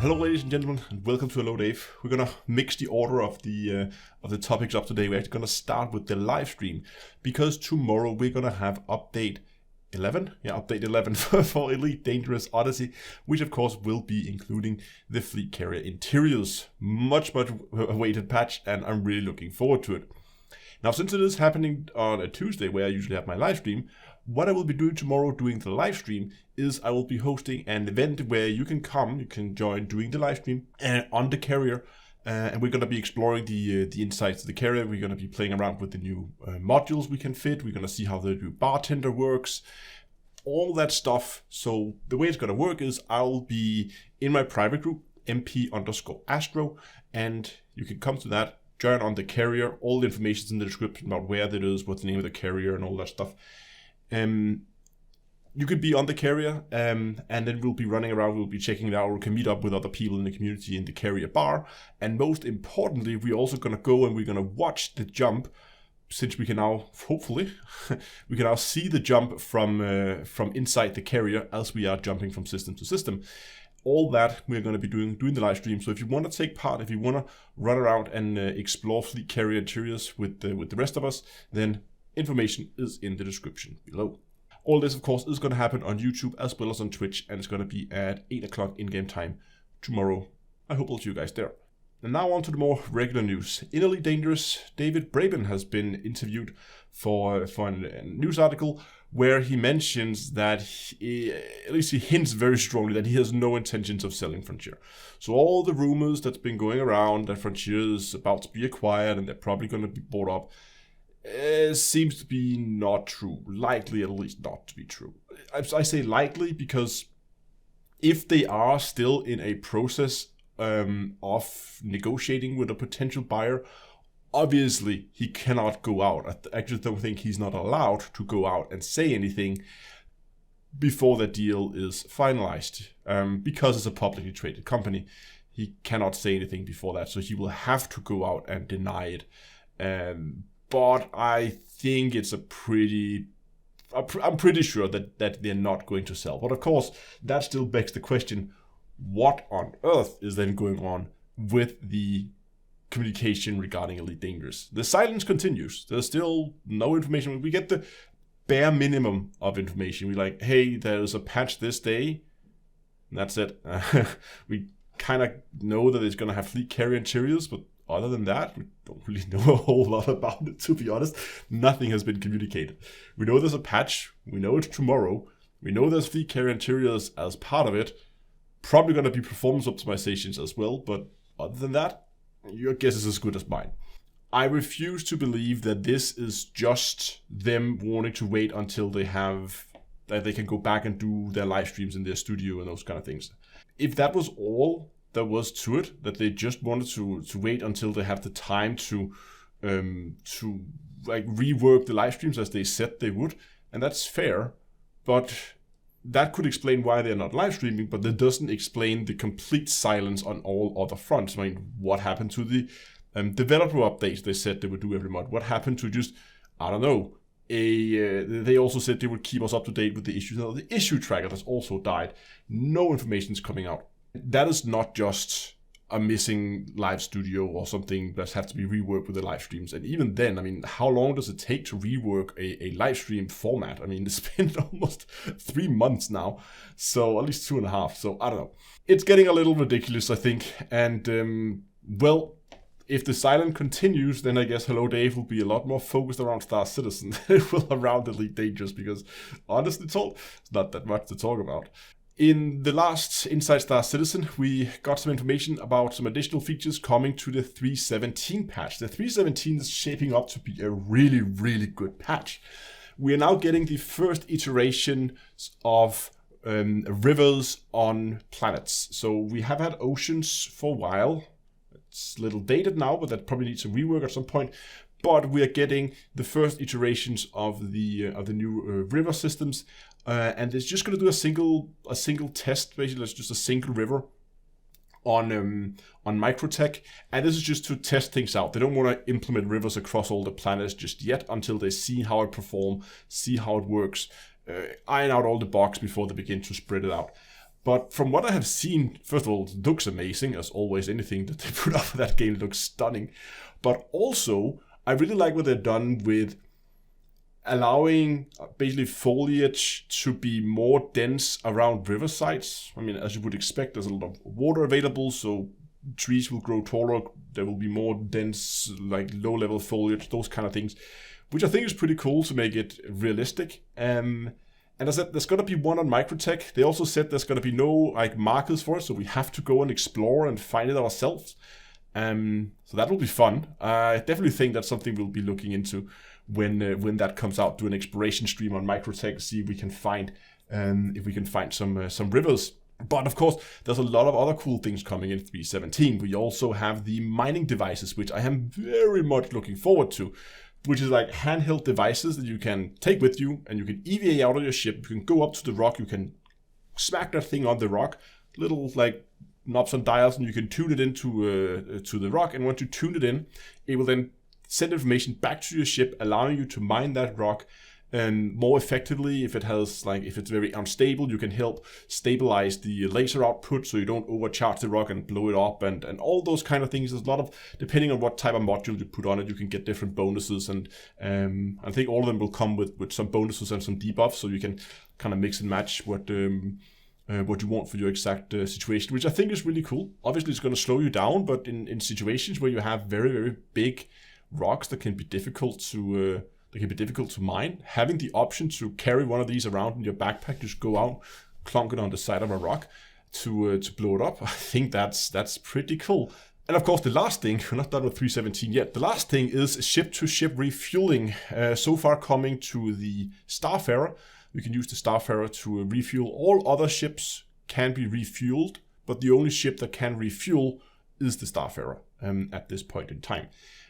Hello, ladies and gentlemen, and welcome to Hello Dave. We're gonna mix the order of the topics up today. We're actually gonna start with the live stream because tomorrow we're gonna have update 11. Yeah, update 11 for Elite Dangerous Odyssey, which of course will be including the fleet carrier interiors. Much awaited patch, and I'm really looking forward to it. Now, since it is happening on a Tuesday where I usually have my live stream, what I will be doing tomorrow during the live stream is I will be hosting an event where you can join during the live stream on the carrier, and we're going to be exploring the insights of the carrier. We're going to be playing around with the new modules we can fit. We're going to see how the new bartender works, all that stuff. So the way it's going to work is I'll be in my private group, MP_Astro, and you can come to that, join on the carrier. All the information is in the description about where that is, what's the name of the carrier, and all that stuff. You could be on the carrier, and then we'll be running around, we'll be checking it out, we can meet up with other people in the community in the carrier bar, and most importantly, we're also going to go and we're going to watch the jump, since we can now, hopefully, we can now see the jump from inside the carrier as we are jumping from system to system. All that we're going to be doing the live stream. So if you want to take part, if you want to run around and explore fleet carrier interiors with the rest of us, then information is in the description below. All this, of course, is going to happen on YouTube as well as on Twitch, and it's going to be at 8 o'clock in-game time tomorrow. I hope I'll see you guys there. And now on to the more regular news. In Elite Dangerous, David Braben has been interviewed for a news article where he mentions that, at least he hints very strongly that he has no intentions of selling Frontier. So all the rumors that's been going around that Frontier is about to be acquired and they're probably going to be bought up, seems to be not true. Likely, at least, not to be true. I say likely because if they are still in a process of negotiating with a potential buyer, obviously he cannot go out. I actually don't think he's not allowed to go out and say anything before the deal is finalized, because it's a publicly traded company. He cannot say anything before that, so he will have to go out and deny it. But I think it's I'm pretty sure that they're not going to sell. But of course, that still begs the question, what on earth is then going on with the communication regarding Elite Dangerous? The silence continues. There's still no information. We get the bare minimum of information. We're like, hey, there's a patch this day. And that's it. We kind of know that it's going to have fleet carrier interiors, but other than that, we don't really know a whole lot about it, to be honest. Nothing has been communicated. We know there's a patch. We know it's tomorrow. We know there's fleet carrier interiors as part of it. Probably going to be performance optimizations as well, but other than that, your guess is as good as mine. I refuse to believe that this is just them wanting to wait until they can go back and do their live streams in their studio and those kind of things. If that was all there was to it, that they just wanted to wait until they have the time to like rework the live streams as they said they would, and that's fair, but that could explain why they're not live streaming, but that doesn't explain the complete silence on all other fronts. I mean, what happened to the developer updates they said they would do every month? What happened to just, I don't know, they also said they would keep us up to date with the issues. The issue tracker has also died. No information is coming out. That is not just a missing live studio or something that has to be reworked with the live streams. And even then, I mean, how long does it take to rework a live stream format? I mean, it's been almost 3 months now, so at least 2.5. So I don't know. It's getting a little ridiculous, I think. And well, if the silence continues, then I guess Hello Dave will be a lot more focused around Star Citizen than it will around Elite Dangerous, because honestly told, it's not that much to talk about. In the last Inside Star Citizen, we got some information about some additional features coming to the 3.17 patch. The 3.17 is shaping up to be a really, really good patch. We are now getting the first iteration of rivers on planets. So we have had oceans for a while. It's a little dated now, but that probably needs some rework at some point. But we are getting the first iterations of the new river systems. And it's just going to do a single test, basically. It's just a single river on Microtech, and this is just to test things out. They don't want to implement rivers across all the planets just yet until they see how it performs, see how it works, iron out all the bugs before they begin to spread it out. But from what I have seen, first of all, it looks amazing, as always. Anything that they put out for that game looks stunning. But also, I really like what they've done with allowing basically foliage to be more dense around riversides. I mean, as you would expect, there's a lot of water available, so trees will grow taller. There will be more dense, like low-level foliage, those kind of things, which I think is pretty cool to make it realistic. And I said there's going to be one on Microtech. They also said there's going to be no like markers for it, so we have to go and explore and find it ourselves. So that will be fun. I definitely think that's something we'll be looking into when that comes out. Do an exploration stream on Microtech, see if we can find some rivers. But of course, there's a lot of other cool things coming in 3.17. We also have the mining devices, which I am very much looking forward to, which is like handheld devices that you can take with you, and you can EVA out of your ship. You can go up to the rock, you can smack that thing on the rock, little like knobs and dials, and you can tune it into to the rock. And once you tune it in, it will then send information back to your ship, allowing you to mine that rock and more effectively. If it's very unstable, you can help stabilize the laser output so you don't overcharge the rock and blow it up, and all those kind of things. There's a lot of, depending on what type of module you put on it, you can get different bonuses, and I think all of them will come with some bonuses and some debuffs, so you can kind of mix and match what you want for your exact situation, which I think is really cool. Obviously, it's going to slow you down, but in situations where you have very, very big rocks that can be difficult to mine, having the option to carry one of these around in your backpack, just go out, clunk it on the side of a rock to blow it up, I think that's pretty cool. And of course, the last thing, we're not done with 3.17 yet, the last thing is ship-to-ship refueling. So far coming to the Starfarer. You can use the Starfarer to refuel. All other ships can be refueled, but the only ship that can refuel is the Starfarer at this point in time.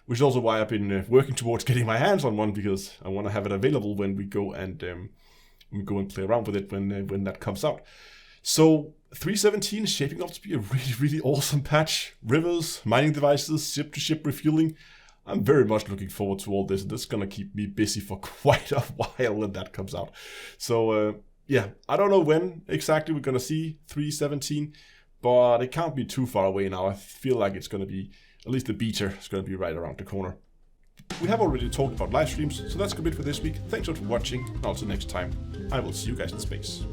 Which is also why I've been working towards getting my hands on one, because I want to have it available when we go and play around with it when that comes out. So 3.17 is shaping up to be a really, really awesome patch. Rivers, mining devices, ship-to-ship refueling. I'm very much looking forward to all this, and this is going to keep me busy for quite a while when that comes out. So yeah, I don't know when exactly we're going to see 3.17, but it can't be too far away now. I feel like it's going to be, at least the beta is going to be right around the corner. We have already talked about live streams, so that's a bit for this week. Thanks a lot for watching, and until next time, I will see you guys in space.